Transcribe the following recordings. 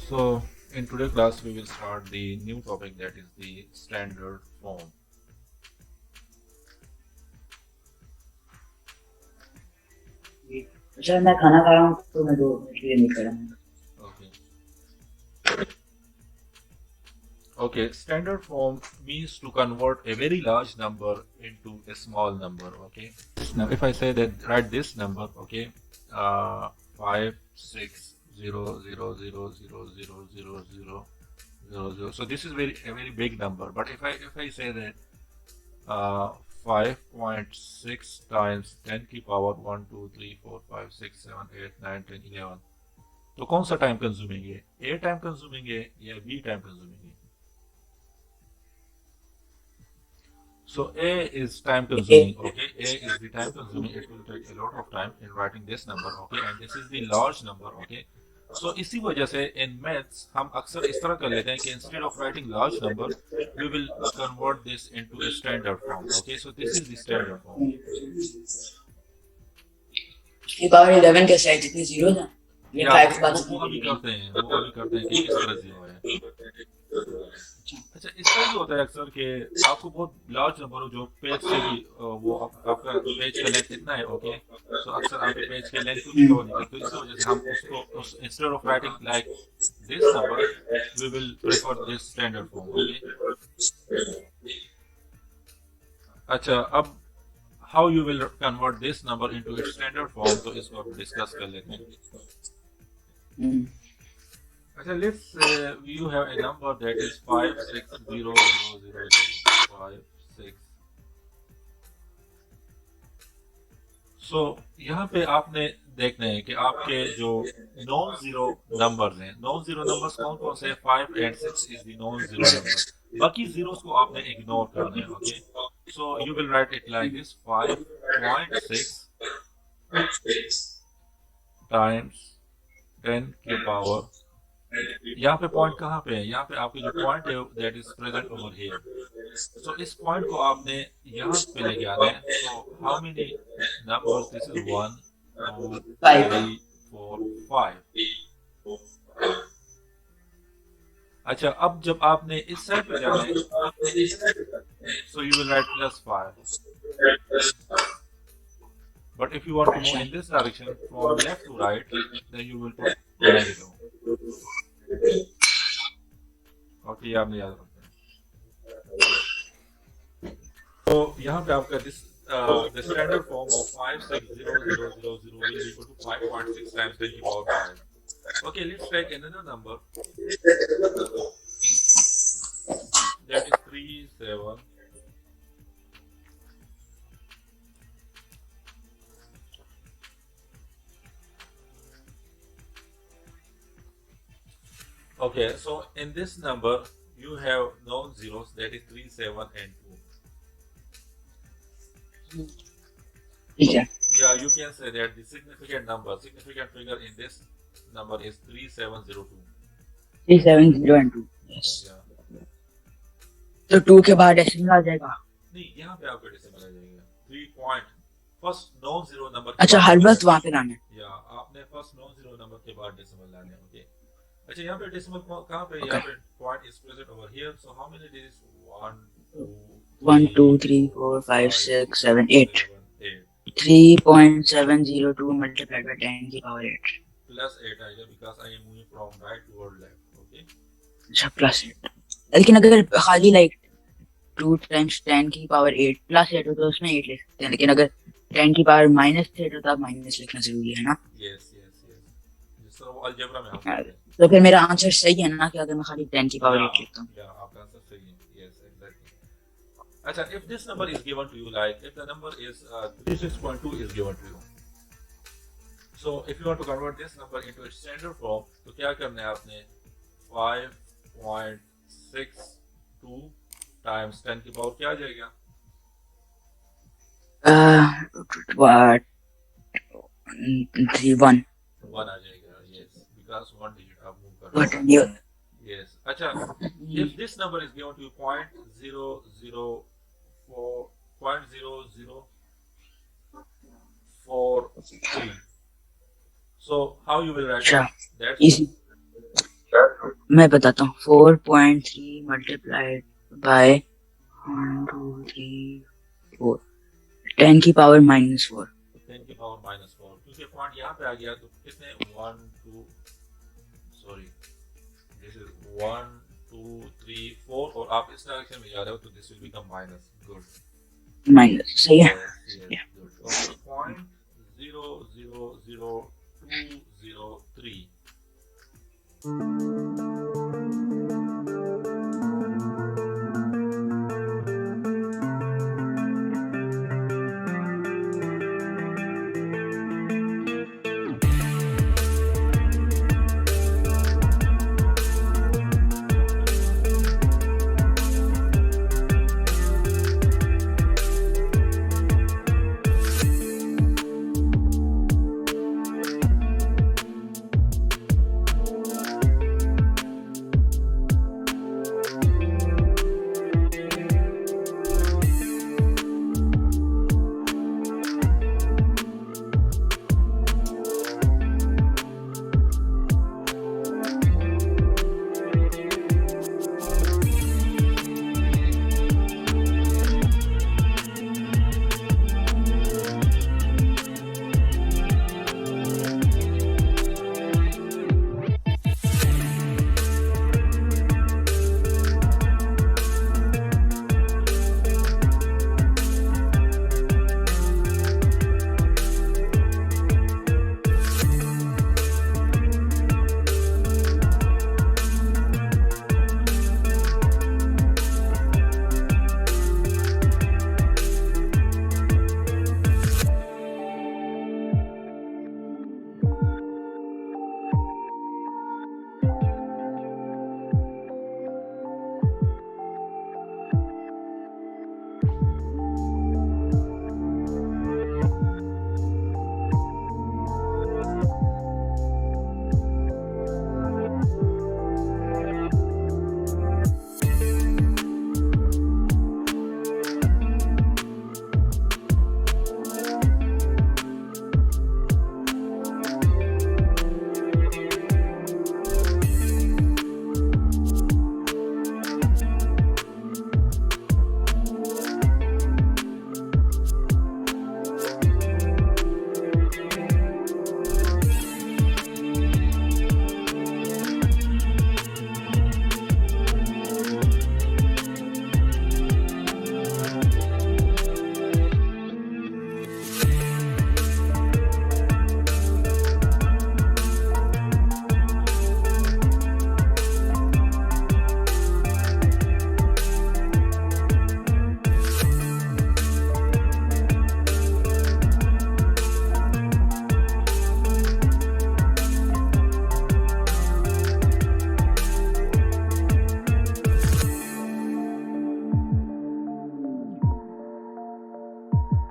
So in today's class we will start the new topic, that is the standard form. अच्छा मैं खाना खा रहा हूँ तो मैं 2 मिनट के लिए नहीं कर रहा हूँ. Okay, standard form means to convert a very large number into a small number. Okay, now if I say that write this number, okay, 5 6 0 0 0 0 0 0 0 0 0. So this is a very big number. But if I say that 5.6 times 10 की power 1 2 3 4 5 6 7 8 9 10 11, तो कौन सा time consuming है? ए time consuming है या B time consuming है? So A is time consuming, okay? A is the time consuming. It will take a lot of time in writing this number, okay? And this is the large number, okay? So इसी वजह से in maths हम अक्सर इस तरह कर लेते हैं कि instead of writing large number, we will convert this into a standard form, okay? So this is the standard form. ये पावर 11 कैसे है? जितने जीरो हैं ये 5 के बाद वो अभी करते हैं कि किस तरह जीरो है. अच्छा, इसका ये होता है अक्सर कि आपको बहुत लार्ज नंबर हो जो पेज से भी वो आपका पेज का लेंथ इतना है, ओके? तो अक्सर आपके पेज के लेंथ को भी कवर नहीं करते, तो इस वजह से हम उसको instead of writing like this number we will prefer this standard form, okay? अच्छा, अब how you will convert this number into its standard form, तो इसको हम डिस्कस कर लेते हैं. अच्छा, let's say you have a number that is 5 6 0 0 0 5 6. So यहाँ पे आपने देखना है कि आपके जो नॉन जीरो नंबर्स हैं, नॉन जीरो नंबर्स कौन कौन से हैं? 5 and 6 is the non zero number. बाकी जीरोस को आपने इग्नोर करना है, okay? So you will write it like this: 5.6 times 10 की पावर. यहाँ पे पॉइंट कहाँ पे है? यहाँ पे आपके जो पॉइंट है that is present over here. So इस पॉइंट को आपने यहाँ पे लेके आना है. So how many numbers? This is 1 2 3 4 5. अच्छा, अब जब आपने इस साइड पे जाना है, so you will write +5. But if you want to move in this direction from left to right, then you will put negative. Okay, ये आपने याद रखना है. तो यहाँ पे आपका this the standard form of 5 6 0 0 0 0 will be equal to 5.6 times 10 to the power 5. Okay, let's take another number that is 3 7. Okay, so in this number you have non-zeros, that is 3 7 and 2. Yeah, you can say that the significant figure in this number is 3702. 3702 and 2. Yes. Yeah. तो 2 के बाद decimal आ जाएगा? नहीं, यहाँ पे आपका decimal आ जाएगा. 3 point first non zero number. अच्छा, हर बार वहाँ पे लाना है? या आपने फर्स्ट नॉन जीरो नंबर के बाद डेसिमल लाना है, ओके? अच्छा, यहाँ पे डेसिमल कहाँ पे? यहाँ पे point is present over here. So how many digits? 1 2 3 4 5 6 7 8. 3.702 multiplied by 10 की पावर 8 प्लस 8 आएगा because I am moving from right toward left, okay? अच्छा, +8. लेकिन अगर खाली लाइक 2 times 10 की पावर 8 +8 हो तो उसमें 8 लिख सकते हैं, लेकिन अगर 10 की पावर -8 हो तो आप माइनस लिखना जरूरी है ना? यस जिस तरह वो अलजेब्रा में होता है. तो फिर मेरा आंसर सही है ना कि अगर मैं खाली 10 की पावर 8 लिखता हूँ? या आपका आंसर सही है. Yes, exactly. अच्छा, if this number is given to you, like if the number is 36.2 is given to you, so if you want to convert this number into its standard form, तो क्या करना है आपने? 5.62 times 10 की power क्या आ जाएगा? 1 आ जाएगा. yes, because 1 digit आप move कर रहे हो. Yes. अच्छा, if this number is given to you 0.00443, so how you will write Sure. that? Easy. मैं बताता हूँ 4.3 मल्टीप्लाइड बाय 1 2 3 4 10 की पावर -4 10 की पावर -4 क्योंकि पॉइंट यहाँ पे आ गया तो कितने 1 2 सॉरी दिस इज 1 2 3 4 और आप इस डायरेक्शन में जा रहे हो तो this will become minus good minus सही है yes good okay point 000203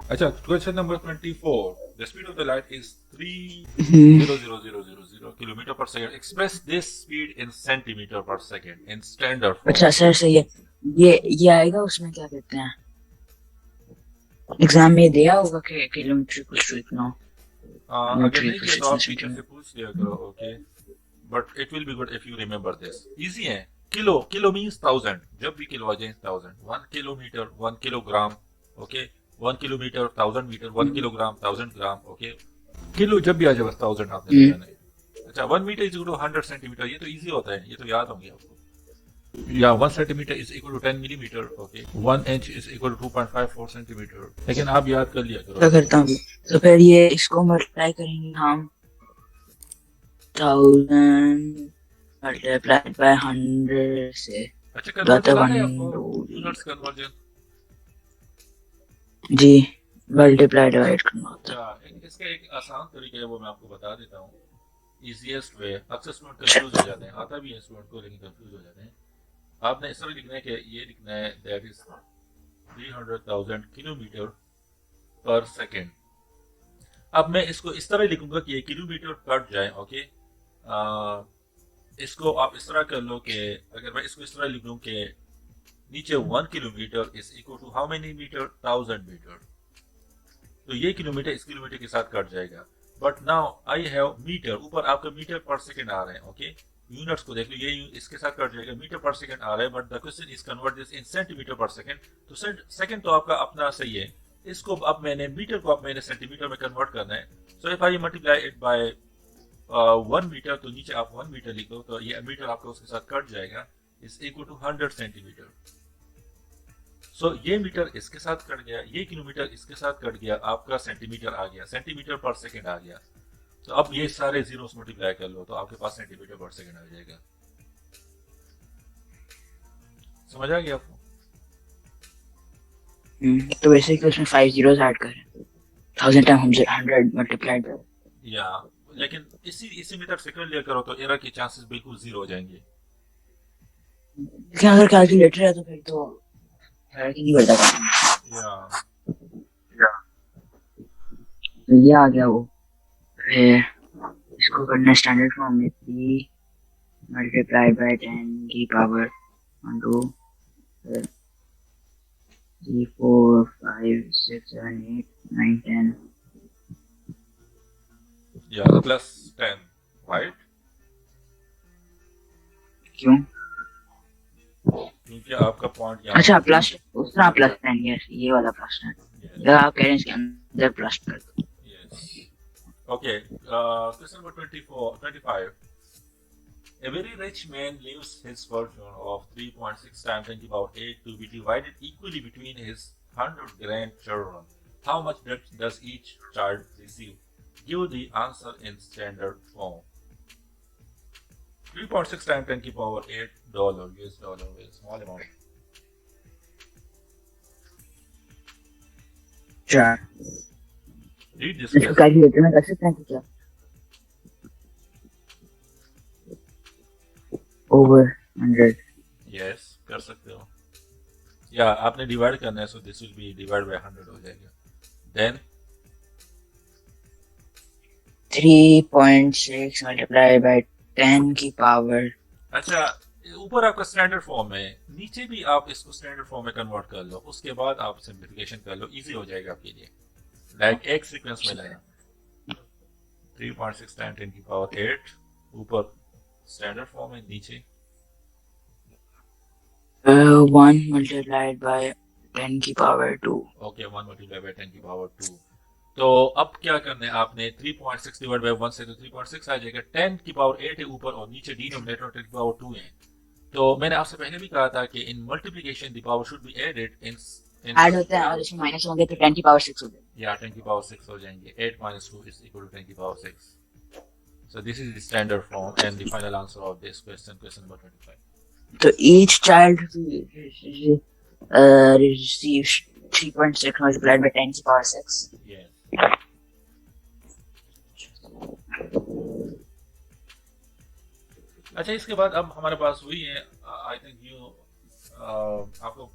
अच्छा question number 24 the speed of the light is 300,000 kilometre per second express this speed in centimetre per second in standard form अच्छा sir सही है ये आएगा उसमें क्या कहते हैं एग्जाम में दिया होगा कि किलोमीटर इक्वल्स टू इतना अगर नहीं किया तो आप टीचर से पूछ लिया करो okay but it will be good if you remember this easy है किलो मींस 1000 जब भी किलो आ जाए 1000 1 kilometre 1 kilogram okay 1 kilometre 1000 metre 1 kilogram 1000 gram okay kilo जब भी आ जाए बस 1000 आपने लगाना है अच्छा 1 metre is equal to 100 centimetre ये तो इजी होता है ये तो याद होंगे आपको या 1 centimetre is equal to 10 millimetre okay 1 inch is equal to 2.54 centimetre लेकिन आप याद कर लिया करो क्या करता हूँ तो फिर ये इसको मल्टीप्लाई करेंगे हम 1000 मल्टीप्लाइड बाय 100 से अच्छा कन्वर्जन आता है आपको यूनिट्स कन्वर्जन जी मल्टीप्लाई डिवाइड करना होता है अच्छा इसका एक आसान तरीका है वो मैं आपको बता देता हूँ इजीएस्ट वे अक्सर स्टूडेंट कंफ्यूज हो जाते हैं आता भी है स्टूडेंट को लेकिन कंफ्यूज हो जाते हैं आपने इस तरह लिखना है कि ये लिखना है दैट इज 300,000 किलोमीटर पर सेकेंड अब मैं इसको इस तरह लिखूंगा कि ये किलोमीटर कट जाए ओके इसको आप इस तरह कर लो कि अगर मैं इसको इस तरह लिख लूँ कि नीचे 1 kilometre is equal to how many metre 1000 metre तो ये किलोमीटर इस किलोमीटर के साथ कट जाएगा but now I have metre ऊपर आपका मीटर पर सेकेंड आ रहे हैं ओके यूनिट्स को देख लो, ये इसके साथ कट जाएगा, मीटर पर सेकंड आ रहा है, but the question is convert this in centimetre per second. तो सेकंड तो आपका अपना सही है, इसको अब मैंने मीटर को अब मैंने सेंटीमीटर में कन्वर्ट करना है। So if I multiply it by 1 metre, तो नीचे आप 1 मीटर लिख दो, तो ये मीटर आपका उसके साथ कट जाएगा, इज इक्वल टू 100 सेंटीमीटर। सो ये मीटर इसके साथ कट गया, ये किलोमीटर इसके साथ कट गया, आपका सेंटीमीटर आ गया, सेंटीमीटर पर सेकंड आ गया। तो अब ये सारे जीरोस मल्टीप्लाई कर लो, तो आपके पास सेंटीमीटर पर सेकंड आ जाएगा। समझ आ गया आपको? तो बेसिकली उसमें 5 zeros ऐड करें, 1000 टाइम 100 मल्टीप्लाइड बाय, या लेकिन इसी मेथड से कर लिया करो तो एरर के चांसेस बिल्कुल जीरो हो जाएंगे। लेकिन अगर कैलकुलेटर है तो फिर तो फर्क ही नहीं पड़ता काम। या तो ये आ गया वो, फिर इसको करना स्टैंडर्ड फॉर्म में 3 मल्टीप्लाइड बाय 10 की पावर 1 2 3 4 5 6 7 8 9 10, या प्लस 10, राइट? क्यों? क्योंकि आपका पॉइंट यहाँ अच्छा प्लस, उस तरह प्लस 10, यस ये वाला प्लस 10, अगर आप कह रहे हैं इसके अंदर प्लस कर दो। Okay, question number 25. A very rich man leaves his fortune of 3.6 times 10 to the power 8 to be divided equally between his 100 grandchildren. How much debt does each child receive? Give the answer in standard form. 3.6 times 10 to the power 8 dollar, US dollar is small amount. चार, Read this इसको question. Calculator में कर सकते हैं क्या? Over 100, Yes, कर सकते हो। या आपने डिवाइड करना है, so this will be divided by 100 हो जाएगा। Then 3.6 मल्टीप्लाई बाय 10 की पावर, अच्छा, ऊपर आपका स्टैंडर्ड फॉर्म है, नीचे भी आप इसको स्टैंडर्ड फॉर्म में कन्वर्ट कर लो, उसके बाद आप सिंप्लीफिकेशन कर लो, इजी हो जाएगा आपके लिए। लाइक एक सीक्वेंस में लेना, 3.6 टाइम 10 की पावर 8, ऊपर स्टैंडर्ड फॉर्म है, नीचे 1 मल्टीप्लाइड बाय 10 की पावर 2। ओके, 1 मल्टीप्लाई बाय 10 की पावर 2। तो अब क्या करना है आपने, 3.6 डिवाइड बाय 1 से तो 3.6 आ जाएगा, 10 की पावर 8 है ऊपर और नीचे डिनोमिनेटर 10 की पावर 2 है। तो मैंने आपसे पहले भी कहा था कि in multiplication the power should be added इन ऐड होते हैं और इसमें माइनस होंगे तो 10 की पावर 6 हो जाएगी। या 10 की पावर 6 हो जाएंगे, 8 minus 2 is equal to 10 की power 6. So this is the standard form and the final answer of this question, question number 25. तो each child receives 3.6 multiplied by 10 की पावर 6। Yes. अच्छा, इसके बाद अब हमारे पास वही है, आई थिंक यू आपको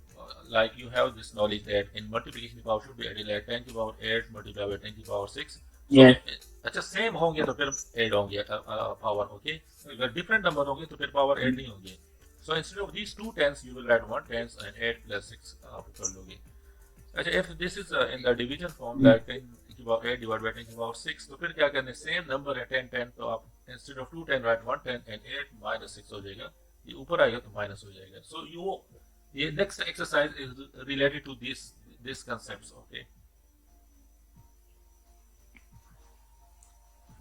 like you have this knowledge that in multiplication the power should be added like 10 की पावर 8 multiplied by 10 की पावर 6. Yes. अच्छा, सेम होंगे तो फिर ऐड होंगे पावर, ओके? अगर डिफरेंट नंबर होंगे तो फिर पावर ऐड नहीं होंगे। So instead of these two tens you will write one tens and 8 plus 6 आप कर लोगे। अच्छा, if this is in the division form like 10 की पावर 8 divided by 10 की पावर 6, तो फिर क्या करने, सेम नंबर है 10 10, तो आप instead of 2 10 write 1 10 and 8 minus 6 हो जाएगा, ये ऊपर आएगा तो माइनस हो जाएगा। सो ये next exercise is related to this concepts, okay?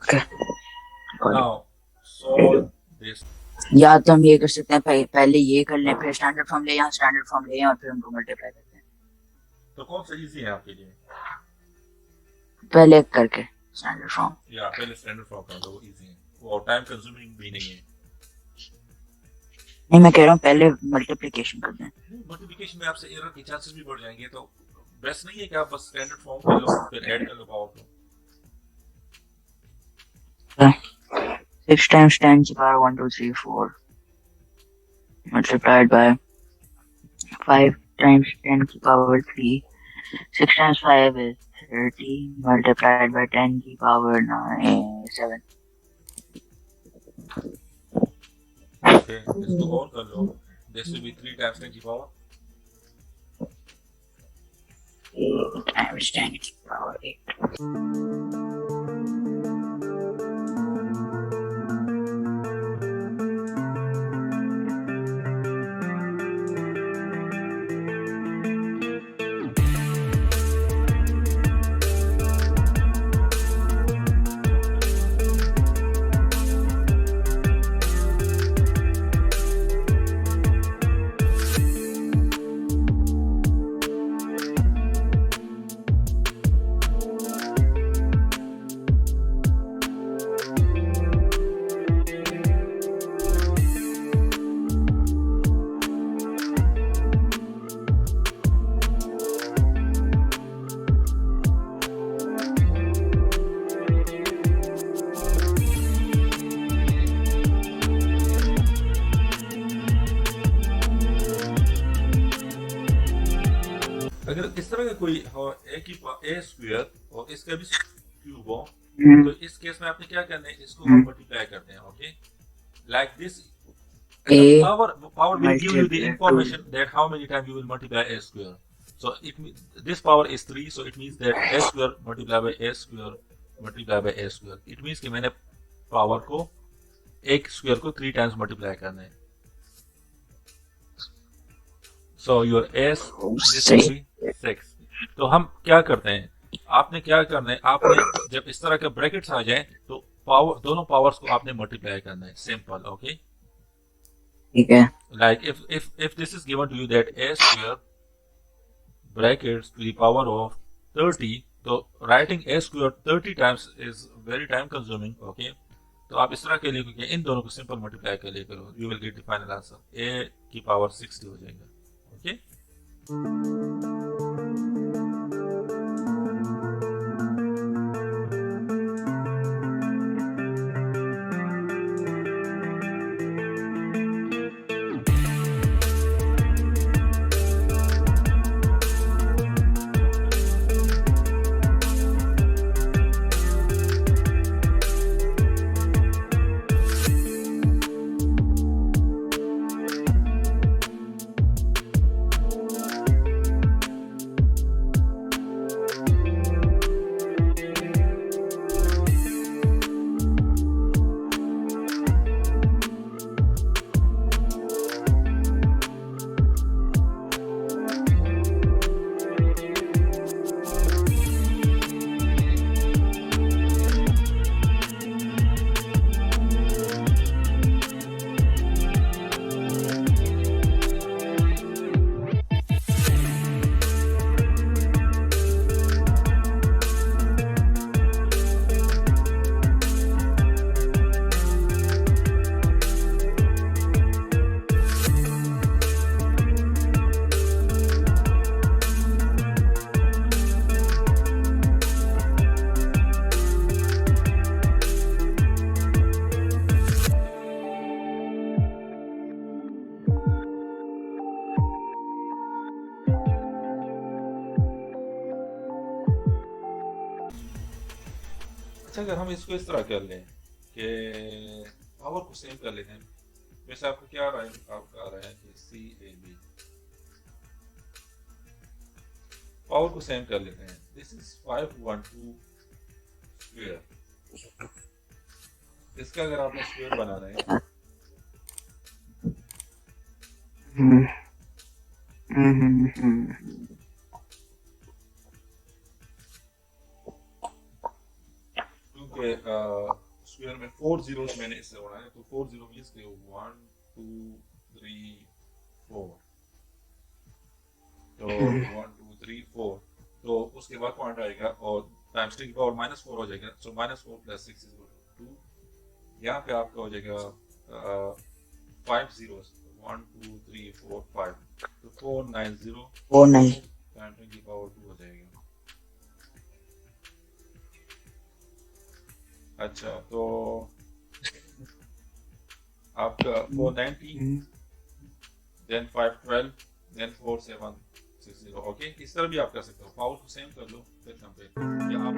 Okay. Now solve this. या तो हम ये कर सकते हैं, पहले ये कर लें, फिर स्टैंडर्ड फॉर्म ले, यहाँ स्टैंडर्ड फॉर्म ले और फिर उनको मल्टीप्लाई करते हैं। तो कौन सा इजी है आपके लिए? पहले करके स्टैंडर्ड फॉर्म, या पहले स्टैंडर्ड फॉर्म कर दो, वो इजी है, वो टाइम कंज्यूमिंग भी नहीं है। नहीं मैं कह रहा हूँ पहले मल्टीप्लिकेशन कर दें। मल्टीप्लिकेशन में आपसे एरर के चांसेस भी बढ़ जाएंगे, तो बेस्ट नहीं है कि आप बस स्टैंडर्ड फॉर्म कर लो फिर ऐड कर लो पावर को। 6 times 10 की पावर 1 2 3 4 multiplied by 5 times 10 की power 3, 6 times 5 is 30 multiplied by 10 की पावर 7। ओके, इसको और कर लो, दिस विल बी 3 times 10 की पावर 8 times 10 की पावर 8। अगर इस तरह का कोई हो ए की ए स्क्वायर और इसका भी क्यूब हो, तो इस केस में आपने क्या करना है, इसको हम मल्टीप्लाई करते हैं, okay, like this. A Power will give you the multiplied information that how many times you will multiply a square. So this power is 3, so it means that a square multiplied by a square multiplied by a square. It means कि मैंने power को एक square को 3 times multiply करना है. So your s this will be 6. तो हम क्या करते हैं, आपने क्या करना है, आपने जब इस तरह के ब्रैकेट्स आ जाए तो पावर दोनों पावर्स को आपने मल्टीप्लाई करना है, सिंपल, ओके. ठीक है. Like if this is given to you that a square brackets to the power of 30, तो writing a square 30 times is very time consuming, okay. तो आप इस तरह के लिए क्योंकि इन दोनों को सिंपल मल्टीप्लाई कर लिया करो, you will get the final answer. a की पावर 60 हो जाएगा, ओके. अच्छा, अगर हम इसको इस तरह कर लें कि पावर को सेम कर लेते हैं, वैसे आपको क्या आ रहा है, आपका आ रहा है कि सी ए बी, पावर को सेम कर लेते हैं. This is 512 square. इसका अगर आपने स्क्वायर बनाना है, क्योंकि स्क्वायर में 4 जीरोस मैंने इससे उड़ाया है, तो 4 जीरो मीन्स के 1 2 3 4, तो 1 2 3 4, तो उसके बाद पॉइंट आएगा और टाइम्स 10 की पावर -4 हो जाएगा. सो -4 + 6 इज 2. यहाँ पे आपका हो जाएगा 5 जीरोस, 1 2 3 4 5, तो 490 टाइम्स 10 की पावर 2 हो जाएगा. अच्छा, तो आपका 490, देन 512, देन 4760, ओके. इस तरह भी आप कर सकते हो, पावर को सेम कर लो, फिर कंपेयर, या आप